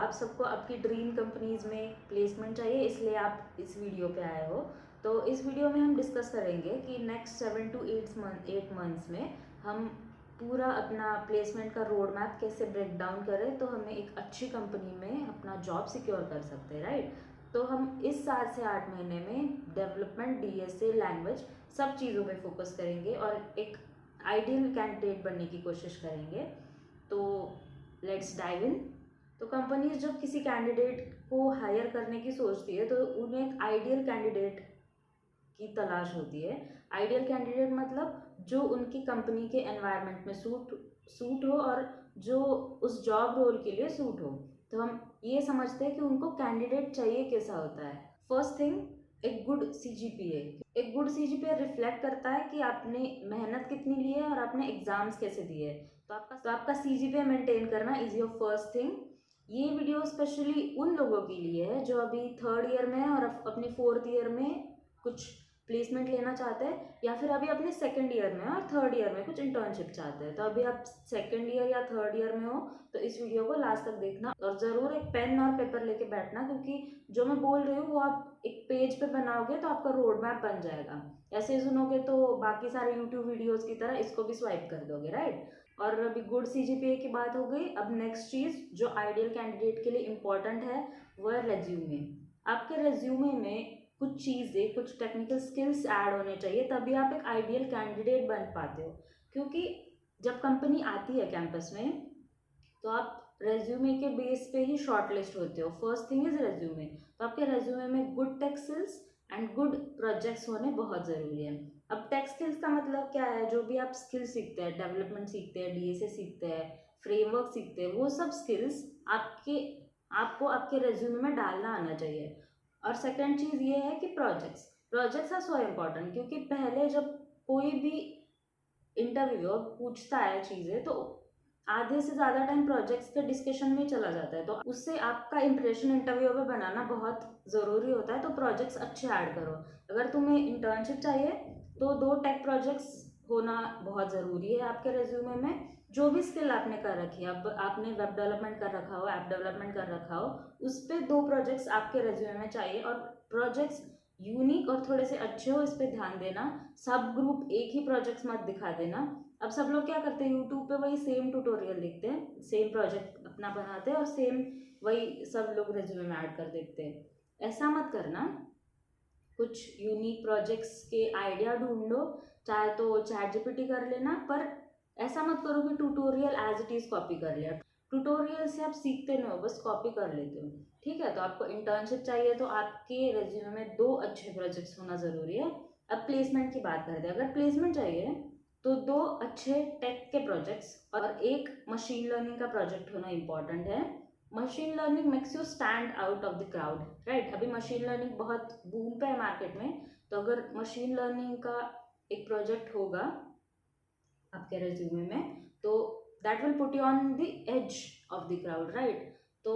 आप सबको आपकी ड्रीम कंपनीज़ में प्लेसमेंट चाहिए, इसलिए आप इस वीडियो पे आए हो। तो इस वीडियो में हम डिस्कस करेंगे कि नेक्स्ट 7 to 8 मंथ्स में हम पूरा अपना प्लेसमेंट का रोड मैप कैसे ब्रेक डाउन करें तो हमें एक अच्छी कंपनी में अपना जॉब सिक्योर कर सकते हैं, राइट। तो हम इस 7 से 8 महीने में डेवलपमेंट, डीएसए, लैंग्वेज सब चीज़ों पे फोकस करेंगे और एक आइडियल कैंडिडेट बनने की कोशिश करेंगे। तो लेट्स डाइव इन। तो कंपनीज जब किसी कैंडिडेट को हायर करने की सोचती है तो उन्हें एक आइडियल कैंडिडेट की तलाश होती है। आइडियल कैंडिडेट मतलब जो उनकी कंपनी के एनवायरनमेंट में सूट हो और जो उस जॉब रोल के लिए सूट हो। तो हम ये समझते हैं कि उनको कैंडिडेट चाहिए कैसा होता है। फर्स्ट थिंग, एक गुड सीजीपीए। एक गुड सीजीपीए रिफ्लेक्ट करता है कि आपने मेहनत कितनी ली है और आपने एग्जाम्स कैसे दिए। तो आपका सीजीपीए मेंटेन करना इज योर फर्स्ट थिंग। ये वीडियो स्पेशली उन लोगों के लिए है जो अभी 3rd ईयर में है और अपनी 4th ईयर में कुछ प्लेसमेंट लेना चाहते हैं, या फिर अभी अपने 2nd ईयर में और 3rd ईयर में कुछ इंटर्नशिप चाहते हैं। तो अभी आप 2nd ईयर या 3rd ईयर में हो तो इस वीडियो को लास्ट तक देखना और ज़रूर एक पेन और पेपर लेके बैठना, क्योंकि जो मैं बोल रही हूँ वो आप एक पेज पे बनाओगे तो आपका रोड मैप बन जाएगा। ऐसे सुनोगे तो बाकी सारे यूट्यूब वीडियोज़ की तरह इसको भी स्वाइप कर दोगे, राइट। और अभी गुड सीजीपीए की बात हो गई। अब नेक्स्ट चीज़ जो आइडियल कैंडिडेट के लिए इम्पॉर्टेंट है वो है रेज्यूमे। आपके रेज्यूमे में कुछ चीज़ें, कुछ टेक्निकल स्किल्स ऐड होने चाहिए, तभी आप एक आइडियल कैंडिडेट बन पाते हो। क्योंकि जब कंपनी आती है कैंपस में तो आप रेज्यूमे के बेस पे ही शॉर्ट लिस्ट होते हो। First thing is resume. तो आपके रेज्यूमे में good tech skills and good projects होने बहुत ज़रूरी है। अब टेक स्किल्स का मतलब क्या है? जो भी आप स्किल सीखते हैं, डेवलपमेंट सीखते हैं, डीएसए सीखते हैं, फ्रेमवर्क सीखते हैं, वो सब स्किल्स आपको आपके रेज्यूमे में डालना आना चाहिए। और सेकंड चीज़ ये है कि प्रोजेक्ट्स आर सो इम्पॉर्टेंट, क्योंकि पहले जब कोई भी इंटरव्यूअर पूछता है चीज़ें तो आधे से ज़्यादा टाइम प्रोजेक्ट्स के डिस्कशन में चला जाता है। तो उससे आपका इंप्रेशन इंटरव्यू पे बनाना बहुत ज़रूरी होता है। तो प्रोजेक्ट्स अच्छे ऐड करो। अगर तुम्हें इंटर्नशिप चाहिए तो 2 टेक प्रोजेक्ट्स होना बहुत ज़रूरी है आपके रेज्यूमे में। जो भी स्किल आपने कर रखी है, अब आपने वेब डेवलपमेंट कर रखा हो, ऐप डेवलपमेंट कर रखा हो, उस पर 2 प्रोजेक्ट्स आपके रेज्यूमे में चाहिए। और प्रोजेक्ट्स यूनिक और थोड़े से अच्छे हो, इस पर ध्यान देना। सब ग्रुप एक ही प्रोजेक्ट्स मत दिखा देना। अब सब लोग क्या करते हैं, यूट्यूब पे वही सेम ट्यूटोरियल देखते हैं, सेम प्रोजेक्ट अपना बनाते हैं और सेम वही सब लोग रेज्यूमे में ऐड कर देते हैं। ऐसा मत करना। कुछ यूनिक प्रोजेक्ट्स के आइडिया ढूंढो, चाहे तो चैट जीपीटी कर लेना, पर ऐसा मत करो कि tutorial as it is copy कर लिया। ट्यूटोरियल से आप सीखते नहीं हो, बस कॉपी कर लेते हो। ठीक है, तो आपको इंटर्नशिप चाहिए तो आपके रेज्यूमे में 2 अच्छे प्रोजेक्ट्स होना ज़रूरी है। अब प्लेसमेंट की बात करते हैं। अगर प्लेसमेंट चाहिए तो 2 अच्छे टेक के प्रोजेक्ट्स और एक मशीन लर्निंग का प्रोजेक्ट होना इम्पॉर्टेंट है। Machine learning makes you stand out of the crowd, right. अभी मशीन लर्निंग बहुत बूम पे है मार्केट में। तो अगर मशीन लर्निंग का एक प्रोजेक्ट होगा आपके रेज्यूमे में तो that will put you on the edge of the crowd, right. तो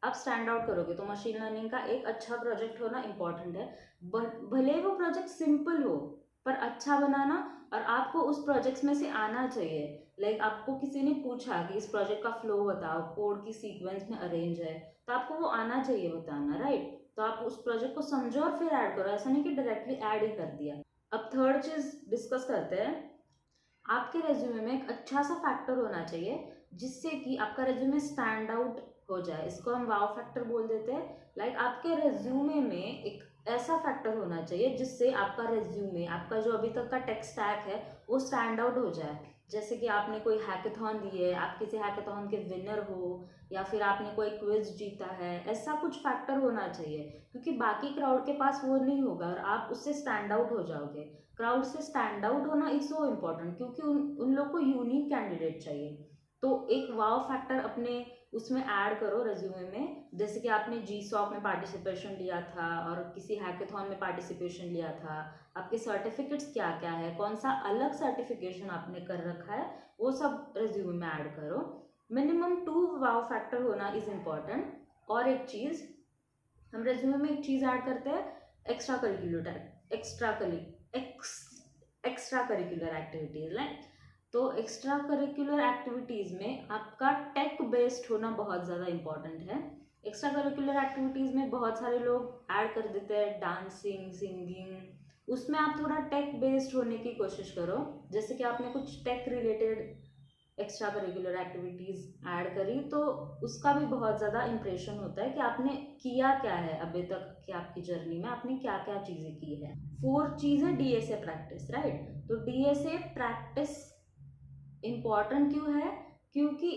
आप स्टैंड आउट करोगे। तो मशीन लर्निंग का एक अच्छा प्रोजेक्ट होना इम्पॉर्टेंट है। भले वो प्रोजेक्ट सिंपल हो पर अच्छा बनाना, और आपको उस प्रोजेक्ट्स में से आना चाहिए। लाइक आपको किसी ने पूछा कि इस प्रोजेक्ट का फ्लो बताओ, कोड की सीक्वेंस में अरेंज है, तो आपको वो आना चाहिए बताना, राइट। तो आप उस प्रोजेक्ट को समझो और फिर ऐड करो, ऐसा नहीं कि डायरेक्टली ऐड ही कर दिया। अब थर्ड चीज डिस्कस करते हैं। आपके रेज्यूमे में एक अच्छा सा फैक्टर होना चाहिए जिससे कि आपका रेज्यूमे स्टैंड आउट हो जाए। इसको हम वाव फैक्टर बोल देते हैं। लाइक आपके रेज्यूमे में एक ऐसा फैक्टर होना चाहिए जिससे आपका रेज्यूमे, आपका जो अभी तक का टेक स्टैक है वो स्टैंड आउट हो जाए। जैसे कि आपने कोई हैकेथॉन दी है, आप किसी हैकेथॉन के विनर हो, या फिर आपने कोई क्विज जीता है, ऐसा कुछ फैक्टर होना चाहिए। क्योंकि बाकी क्राउड के पास वो नहीं होगा और आप उससे स्टैंड आउट हो जाओगे। क्राउड से स्टैंड आउट होना इज सो इम्पॉर्टेंट, क्योंकि उन लोग को यूनिक कैंडिडेट चाहिए। तो एक वाव फैक्टर अपने उसमें ऐड करो रेज्यूमे में। जैसे कि आपने जी सॉक में पार्टिसिपेशन लिया था और किसी हैकेथॉन में पार्टिसिपेशन लिया था, आपके सर्टिफिकेट्स क्या क्या है, कौन सा अलग सर्टिफिकेशन आपने कर रखा है, वो सब रेज्यूमे में ऐड करो। मिनिमम 2 वाव फैक्टर होना इज इम्पॉर्टेंट। और एक चीज़, हम रेज्यूमे में एक चीज़ ऐड करते हैं, extra curricular extra curricular activities. Like तो एक्स्ट्रा करिकुलर एक्टिविटीज़ में आपका टेक बेस्ड होना बहुत ज़्यादा इम्पॉर्टेंट है। एक्स्ट्रा करिकुलर एक्टिविटीज़ में बहुत सारे लोग ऐड कर देते हैं डांसिंग, सिंगिंग। उसमें आप थोड़ा टेक बेस्ड होने की कोशिश करो। जैसे कि आपने कुछ tech related extra curricular activities add करी तो उसका भी बहुत ज़्यादा इम्प्रेशन होता है कि आपने किया क्या है अभी तक की आपकी जर्नी में, आपने क्या क्या चीज़ें की है। 4 चीज़ है डीएसए प्रैक्टिस, राइट। तो डीएसए प्रैक्टिस इम्पॉर्टेंट क्यों है? क्योंकि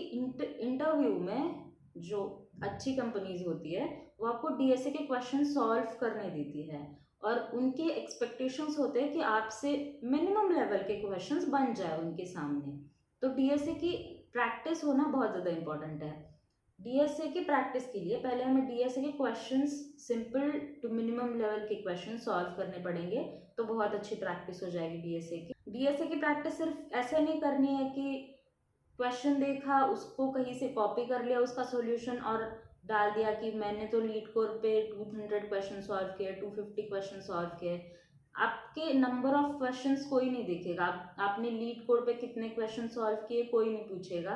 इंटरव्यू में जो अच्छी कंपनीज होती है वो आपको डीएसए के क्वेश्चन सॉल्व करने देती है और उनके एक्सपेक्टेशंस होते हैं कि आपसे मिनिमम लेवल के क्वेश्चंस बन जाए उनके सामने। तो डीएसए की प्रैक्टिस होना बहुत ज़्यादा इम्पोर्टेंट है। डीएसए की प्रैक्टिस के लिए पहले हमें डीएसए के questions, simple to minimum level के क्वेश्चन सॉल्व करने पड़ेंगे, तो बहुत अच्छी प्रैक्टिस हो जाएगी डीएसए की। डीएसए की प्रैक्टिस सिर्फ ऐसे नहीं करनी है कि क्वेश्चन देखा उसको कहीं से कॉपी कर लिया उसका सॉल्यूशन और डाल दिया कि मैंने तो लीड कोर पे 200 क्वेश्चन सॉल्व किए, 250 क्वेश्चन सॉल्व किए। आपके नंबर ऑफ क्वेश्चंस कोई नहीं देखेगा, आपने लीड कोड पे कितने क्वेश्चन सॉल्व किए कोई नहीं पूछेगा।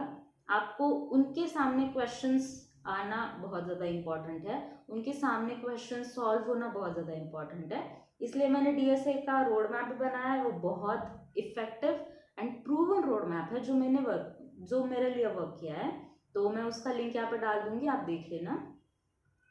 आपको उनके सामने क्वेश्चंस आना बहुत ज़्यादा इम्पॉर्टेंट है, उनके सामने क्वेश्चन सॉल्व होना बहुत ज़्यादा इम्पॉर्टेंट है। इसलिए मैंने डीएसए का रोड मैप भी बनाया है, वो बहुत effective and proven road map है जो मेरे लिए वर्क किया है। तो मैं उसका लिंक यहाँ पे डाल दूंगी, आप देख लेना।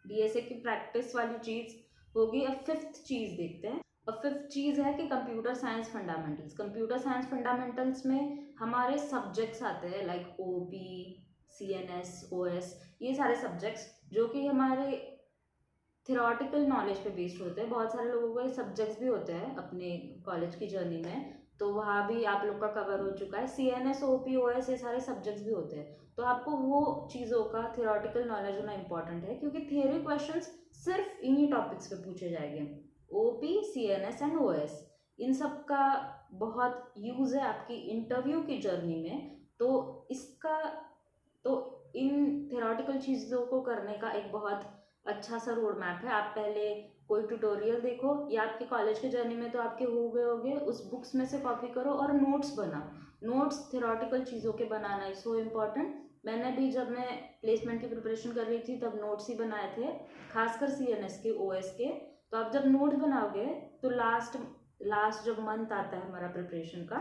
डीएसए की प्रैक्टिस वाली चीज़ होगी। अब 5th चीज़ देखते हैं। अब 5th चीज़ है कि computer science fundamentals. Computer science fundamentals में हमारे सब्जेक्ट्स आते हैं लाइक ओपी, सीएनएस, ओएस, ये सारे सब्जेक्ट्स जो कि हमारे थियोरटिकल नॉलेज पे बेस्ड होते हैं। बहुत सारे लोगों को सब्जेक्ट्स भी होते हैं अपने कॉलेज की जर्नी में, तो वहाँ भी आप लोग का कवर हो चुका है। सीएनएस, ओपी, ओएस, ये सारे सब्जेक्ट्स भी होते हैं, तो आपको वो चीज़ों का थियोरटिकल नॉलेज होना इंपॉर्टेंट है क्योंकि थियोरी क्वेश्चंस सिर्फ इन्हीं टॉपिक्स पे पूछे जाएंगे। ओपी, सीएनएस एंड ओएस, इन सब का बहुत यूज़ है आपकी इंटरव्यू की जर्नी में। तो इसका तो इन थियोरटिकल चीज़ों को करने का एक बहुत अच्छा सा रोड मैप है। आप पहले कोई ट्यूटोरियल देखो या आपके कॉलेज के जर्नी में तो आपके हो गए होंगे, उस बुक्स में से कॉपी करो और नोट्स बनाओ। नोट्स थियोरटिकल चीज़ों के बनाना इज सो इम्पॉर्टेंट। मैंने भी जब मैं प्लेसमेंट की प्रिपरेशन कर रही थी तब नोट्स ही बनाए थे, खासकर सीएनएस के, ओएस के। तो आप जब नोट्स बनाओगे तो लास्ट जब मंथ आता है हमारा प्रिपरेशन का,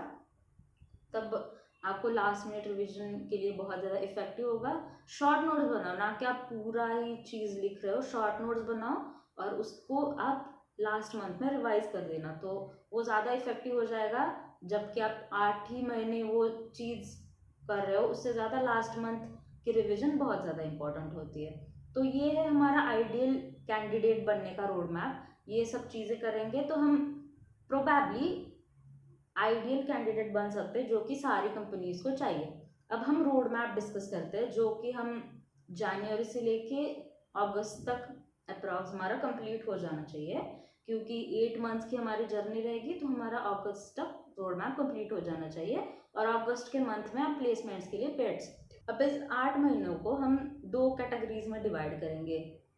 तब आपको लास्ट मिनट रिवीजन के लिए बहुत ज़्यादा इफेक्टिव होगा। शॉर्ट नोट्स बनाओ, ना कि आप पूरा ही चीज़ लिख रहे हो। शॉर्ट नोट्स बनाओ और उसको आप लास्ट मंथ में रिवाइज कर देना, तो वो ज़्यादा इफेक्टिव हो जाएगा। जबकि आप 8 ही महीने वो चीज़ कर रहे हो, उससे ज़्यादा लास्ट मंथ की रिविजन बहुत ज़्यादा इंपॉर्टेंट होती है। तो ये है हमारा आइडियल कैंडिडेट बनने का रोड मैप। ये सब चीज़ें करेंगे तो हम प्रोबेबली आइडियल कैंडिडेट बन सकते हैं जो कि सारी कंपनीज को चाहिए। अब हम रोड मैप डिस्कस करते हैं जो कि हम जनवरी से लेके अगस्त तक अप्रॉक्स हमारा कंप्लीट हो जाना चाहिए, क्योंकि 8 मंथ्स की हमारी जर्नी रहेगी तो हमारा अगस्त तक रोड मैप कंप्लीट हो जाना चाहिए और अगस्त के मंथ में आप प्लेसमेंट्स के लिए पेड सकते हैं। अब इस 8 महीनों को हम 2 कैटेगरीज में डिवाइड करेंगे।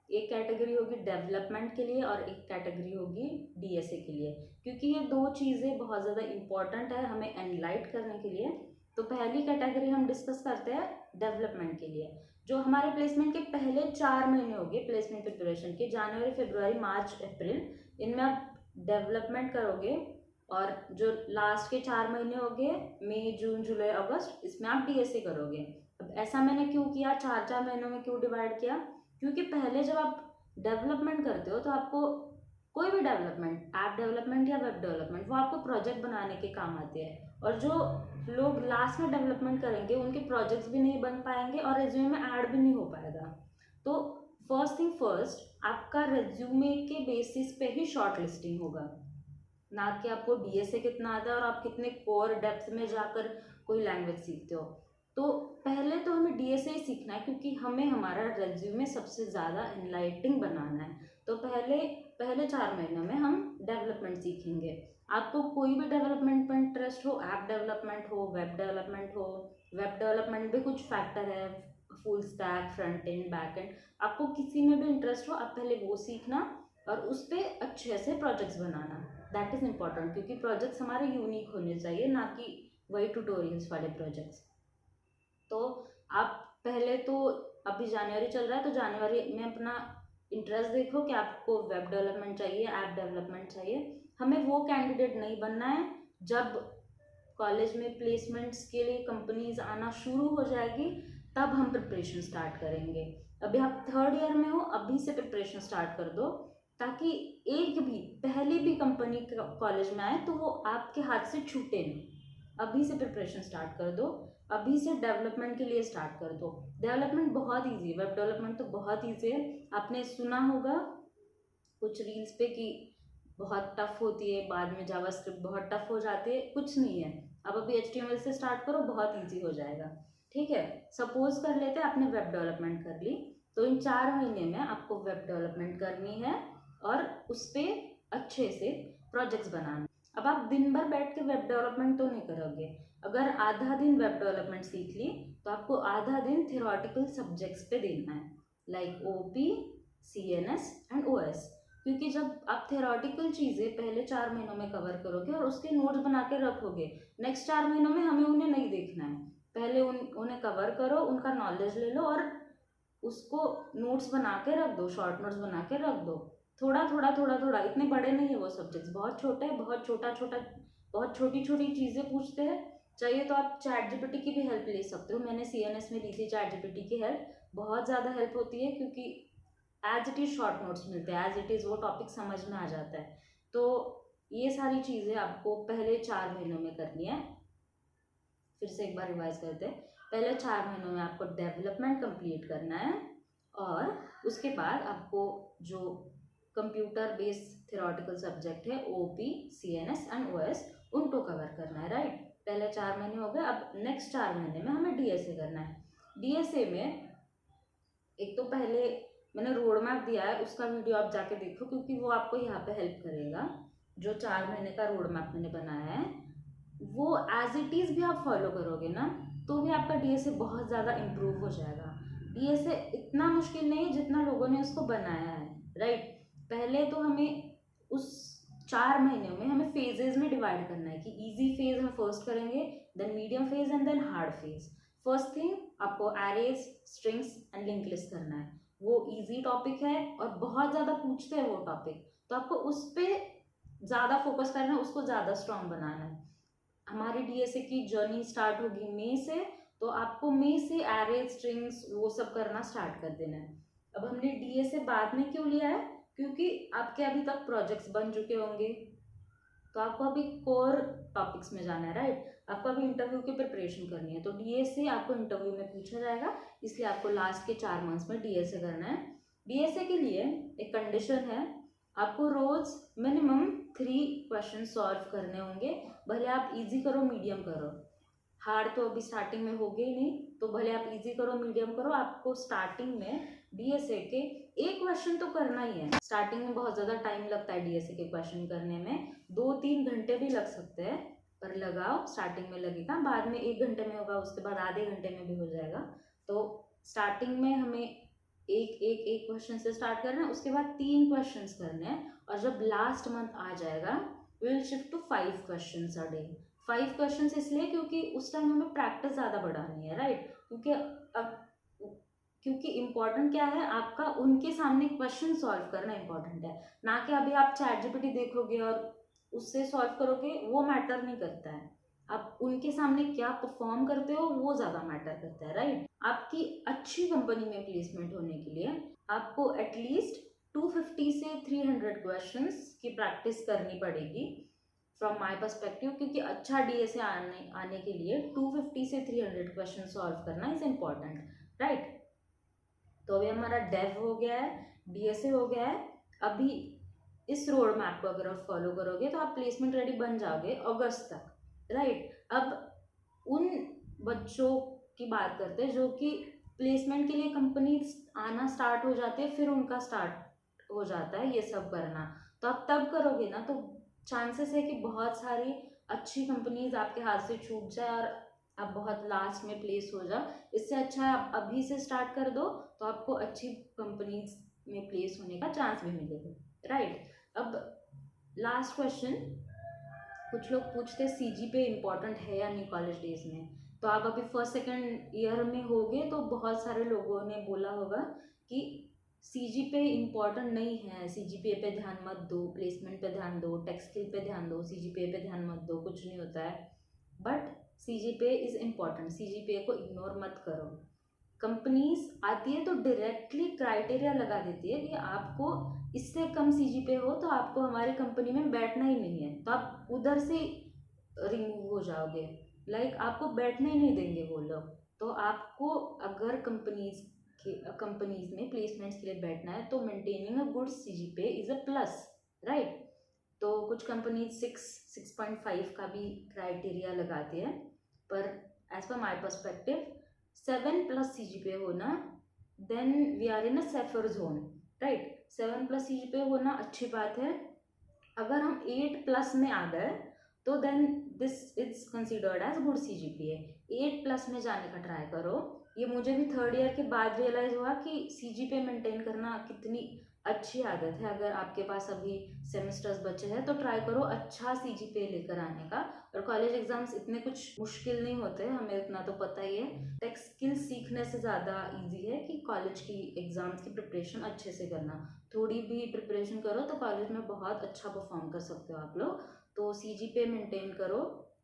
एक कैटेगरी होगी डेवलपमेंट के लिए और एक कैटेगरी होगी डीएसए के लिए, क्योंकि ये 2 चीज़ें बहुत ज़्यादा इंपॉर्टेंट है हमें एनलाइट करने के लिए। तो पहली कैटेगरी हम डिस्कस करते हैं डेवलपमेंट के लिए। जो हमारे प्लेसमेंट के पहले 4 महीने हो गए प्लेसमेंट प्रिपरेशन के, जनवरी, फरवरी, मार्च, अप्रैल, इनमें आप डेवलपमेंट करोगे। और जो लास्ट के 4 महीने हो गए, मई, जून, जुलाई, अगस्त, इसमें आप डीएसए करोगे। अब ऐसा मैंने क्यों किया, 4 महीनों में क्यों डिवाइड किया? क्योंकि पहले जब आप डेवलपमेंट करते हो तो आपको कोई भी डेवलपमेंट, ऐप डेवलपमेंट या वेब डेवलपमेंट, वो आपको प्रोजेक्ट बनाने के काम आते हैं। और जो लोग लास्ट में डेवलपमेंट करेंगे उनके प्रोजेक्ट्स भी नहीं बन पाएंगे और रेज्यूमे में ऐड भी नहीं हो पाएगा। तो फर्स्ट थिंग फर्स्ट, आपका रेज्यूमे के बेसिस पे ही शॉर्ट लिस्टिंग होगा, ना कि आपको डीएसए कितना आता है और आप कितने कोर डेप्थ में जाकर कोई लैंग्वेज सीखते हो। तो पहले तो हमें डीएसए ही सीखना है क्योंकि हमें हमारा रेज्यूमे सबसे ज़्यादा एनलाइटिंग बनाना है। तो पहले 4 महीनों में हम डेवलपमेंट सीखेंगे। आपको कोई भी डेवलपमेंट में इंटरेस्ट हो, ऐप डेवलपमेंट हो, वेब डेवलपमेंट हो, वेब डेवलपमेंट भी कुछ फैक्टर है, full stack, front end, back and, आपको किसी में भी इंटरेस्ट हो, आप पहले वो सीखना और उस पर अच्छे से projects banana. That is important क्योंकि प्रोजेक्ट्स हमारे यूनिक होने चाहिए, ना कि वही ट्यूटोरियल्स वाले प्रोजेक्ट्स। तो आप पहले तो अभी जनवरी चल रहा है तो जनवरी में अपना इंटरेस्ट देखो कि आपको वेब डेवलपमेंट चाहिए, ऐप डेवलपमेंट चाहिए। हमें वो कैंडिडेट नहीं बनना है जब कॉलेज में प्लेसमेंट्स के लिए कंपनीज आना शुरू हो जाएगी तब हम प्रिपरेशन स्टार्ट करेंगे। अभी आप थर्ड ईयर में हो, अभी से प्रिपरेशन स्टार्ट कर दो ताकि एक भी पहली भी कंपनी कॉलेज में आए तो वो आपके हाथ से छूटे नहीं। अभी से प्रिपरेशन स्टार्ट कर दो, अभी से डेवलपमेंट के लिए स्टार्ट कर दो। डेवलपमेंट बहुत ईजी है, वेब डेवलपमेंट तो बहुत ईजी है। आपने सुना होगा कुछ रील्स पे कि बहुत टफ होती है, बाद में जावास्क्रिप्ट बहुत टफ हो जाती है। कुछ नहीं है, आप अभी HTML से स्टार्ट करो, बहुत ईजी हो जाएगा। ठीक है, सपोज कर लेते हैं आपने वेब डेवलपमेंट कर ली, तो इन 4 महीने में आपको वेब डेवलपमेंट करनी है और उस पर अच्छे से प्रोजेक्ट्स बनाना। अब आप दिन भर बैठ के वेब डेवलपमेंट तो नहीं करोगे। अगर आधा दिन वेब डेवलपमेंट सीख ली तो आपको आधा दिन थियोरेटिकल सब्जेक्ट्स पे देना है, like OP, CNS and OS। क्योंकि जब आप थियोरेटिकल चीज़ें पहले 4 महीनों में कवर करोगे और उसके नोट्स बना के रखोगे, नेक्स्ट 4 महीनों में हमें उन्हें नहीं देखना है। पहले उन्हें कवर करो, उनका नॉलेज ले लो और उसको नोट्स बना के रख दो, शॉर्ट नोट्स बना के रख दो। थोड़ा थोड़ा थोड़ा थोड़ा, इतने बड़े नहीं है वो सब्जेक्ट्स, बहुत छोटे हैं, बहुत छोटा छोटा, बहुत छोटी छोटी चीज़ें पूछते हैं। चाहिए तो आप चैट जीपीटी की भी हेल्प ले सकते हो। मैंने CNS में ली थी चैट जीपीटी की हेल्प, बहुत ज़्यादा हेल्प होती है क्योंकि as it is short notes मिलते हैं, एज इट इज़ वो टॉपिक समझ में आ जाता है। तो ये सारी चीज़ें आपको पहले 4 महीनों में करनी है। फिर से एक बार रिवाइज करते हैं। पहले 4 महीनों में आपको डेवलपमेंट कंप्लीट करना है और उसके बाद आपको जो कंप्यूटर बेस्ड थियोरेटिकल सब्जेक्ट है OP, CNS एंड OS, उनको कवर करना है, राइट। पहले 4 महीने हो गए, अब नेक्स्ट 4 महीने में हमें DSA करना है। DSA में एक तो पहले मैंने रोड मैप दिया है, उसका वीडियो आप जाके देखो क्योंकि वो आपको यहाँ पे हेल्प करेगा। जो 4 महीने का रोड मैप मैंने बनाया है वो एज इट इज़ भी आप फॉलो करोगे ना तो भी आपका DSA बहुत ज़्यादा इम्प्रूव हो जाएगा। DSA इतना मुश्किल नहीं है जितना लोगों ने उसको बनाया है, राइट। पहले तो हमें उस 4 महीने में हमें फेजेस में डिवाइड करना है कि इजी फेज हम फर्स्ट करेंगे, then medium phase and then hard phase. First thing आपको arrays, strings and link list करना है। वो इजी टॉपिक है और बहुत ज़्यादा पूछते हैं वो टॉपिक, तो आपको उस पर ज़्यादा फोकस करना है, उसको ज़्यादा स्ट्रांग बनाना है। हमारी DSA की जर्नी स्टार्ट होगी मई से, तो आपको मई से एरे, स्ट्रिंग्स वो सब करना स्टार्ट कर देना है। अब हमने DSA बाद में क्यों लिया है, क्योंकि आपके अभी तक प्रोजेक्ट्स बन चुके होंगे तो आपको अभी कोर टॉपिक्स में जाना है, राइट। आपको अभी इंटरव्यू की प्रिपरेशन करनी है तो DSA आपको इंटरव्यू में पूछा जाएगा, इसलिए आपको लास्ट के 4 मंथ्स में DSA करना है। DSA के लिए एक कंडीशन है, आपको रोज मिनिमम 3 क्वेश्चन सॉल्व करने होंगे। भले आप इजी करो, मीडियम करो, हार्ड तो अभी स्टार्टिंग में होगे ही नहीं, तो भले आप इजी करो, मीडियम करो, आपको स्टार्टिंग में DSA के एक क्वेश्चन तो करना ही है। स्टार्टिंग में बहुत ज़्यादा टाइम लगता है DSA के क्वेश्चन करने में, 2-3 घंटे भी लग सकते हैं, पर लगाओ, स्टार्टिंग में लगेगा, बाद में 1 घंटे में होगा, उसके बाद आधे घंटे में भी हो जाएगा। तो स्टार्टिंग में हमें एक क्वेश्चन से स्टार्ट करना है, उसके बाद 3 क्वेश्चन करने हैं और जब लास्ट मंथ आ जाएगा will shift to 5 question a day. 5 question इसलिए क्योंकि उस टाइम हमें प्रैक्टिस ज़्यादा बढ़ानी है, राइट। क्योंकि इम्पॉर्टेंट क्या है, आपका उनके सामने क्वेश्चन सॉल्व करना इम्पॉर्टेंट है, ना कि अभी आप चैट जीपीटी देखोगे और उससे सॉल्व करोगे, वो मैटर नहीं करता है। आप उनके सामने क्या परफॉर्म करते हो वो ज़्यादा मैटर करता है, राइट। आपकी अच्छी कंपनी में प्लेसमेंट होने के लिए आपको एटलीस्ट 250 से 300 क्वेश्चंस की प्रैक्टिस करनी पड़ेगी फ्रॉम माय पर्सपेक्टिव, क्योंकि अच्छा DSA आने के लिए 250 से 300 क्वेश्चन सॉल्व करना इज इम्पॉर्टेंट, राइट। तो अभी हमारा डेव हो गया है, DSA हो गया है। अभी इस रोड मैप को अगर आप फॉलो करोगे तो आप प्लेसमेंट रेडी बन जाओगे अगस्त तक, राइट। अब उन बच्चों की बात करते हैं जो कि प्लेसमेंट के लिए कंपनी आना स्टार्ट हो जाते हैं, फिर उनका स्टार्ट हो जाता है ये सब करना, तो आप तब करोगे ना तो चांसेस है कि बहुत सारी अच्छी कंपनीज आपके हाथ से छूट जाए और आप बहुत लास्ट में प्लेस हो जाओ। इससे अच्छा है आप अभी से स्टार्ट कर दो, तो आपको अच्छी कंपनीज में प्लेस होने का चांस भी मिलेगा, राइट। अब लास्ट क्वेश्चन, कुछ लोग पूछते हैं CGPA इम्पॉर्टेंट है या नहीं कॉलेज डेज में। तो आप अभी फर्स्ट सेकेंड ईयर में होगे तो बहुत सारे लोगों ने बोला होगा कि सीजीपीए इम्पॉर्टेंट नहीं है, सीजीपीए पे ध्यान मत दो, प्लेसमेंट पे ध्यान दो, टेक स्किल पे ध्यान दो, सीजीपीए पे ध्यान मत दो, कुछ नहीं होता है। But CGPA is important, CGPA को इग्नोर मत करो। कंपनीज आती है तो डायरेक्टली क्राइटेरिया लगा देती है कि आपको इससे कम सीजीपीए हो तो आपको हमारी कंपनी में बैठना ही नहीं है, तो आप उधर से रिमूव हो जाओगे, लाइक आपको बैठने ही नहीं देंगे वो लोग। तो आपको अगर कंपनीज में प्लेसमेंट्स के लिए बैठना है तो maintaining a good CGPA is a plus, right. तो कुछ कंपनीज 6.5 का भी क्राइटेरिया लगाती है, पर as per my perspective 7+ CGPA होना, then we are in a safer zone, right. 7+ CGPA होना अच्छी बात है। अगर हम 8+ में आ गए तो then this is considered as good CGPA. 8+ में जाने का ट्राई करो। ये मुझे भी थर्ड ईयर के बाद रियलाइज हुआ कि सीजीपीए मेंटेन करना कितनी अच्छी आदत है। अगर आपके पास अभी सेमेस्टर्स बचे हैं तो ट्राई करो अच्छा सीजीपीए लेकर आने का। और कॉलेज एग्जाम्स इतने कुछ मुश्किल नहीं होते, हमें इतना तो पता ही है। टेक स्किल्स सीखने से ज़्यादा इजी है कि कॉलेज की एग्जाम्स की प्रिपरेशन अच्छे से करना। थोड़ी भी प्रिपरेशन करो तो कॉलेज में बहुत अच्छा परफॉर्म कर सकते हो आप लोग। तो सीजीपीए मेंटेन करो,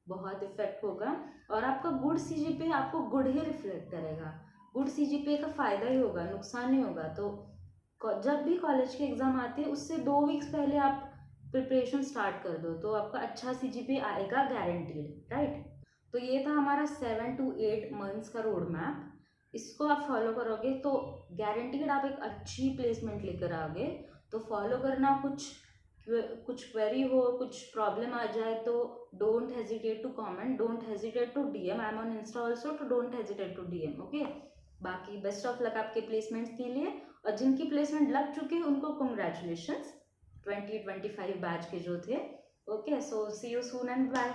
बहुत इफेक्ट होगा। और आपका गुड सीजीपीए आपको गुड ही रिफ्लेक्ट करेगा। गुड सीजीपीए का फ़ायदा ही होगा, नुकसान नहीं होगा। तो जब भी कॉलेज की एग्ज़ाम आती है उससे 2 वीक्स पहले आप प्रिपरेशन स्टार्ट कर दो तो आपका अच्छा सीजीपीए आएगा, गारंटीड, राइट। तो ये था हमारा 7 to 8 मंथ्स का रोड मैप। इसको आप फॉलो करोगे तो गारंटीड आप एक अच्छी प्लेसमेंट लेकर आओगे। तो फॉलो करना। कुछ क्वेरी हो, कुछ प्रॉब्लम आ जाए तो don't hesitate to comment, don't hesitate to DM, I am on Insta also, तो don't hesitate to DM, okay. बाकी बेस्ट ऑफ लक आपके प्लेसमेंट्स के लिए। और जिनकी प्लेसमेंट लग चुकी है उनको कंग्रेचुलेशंस, 2025 बैच के जो थे। Okay, so see you soon and bye.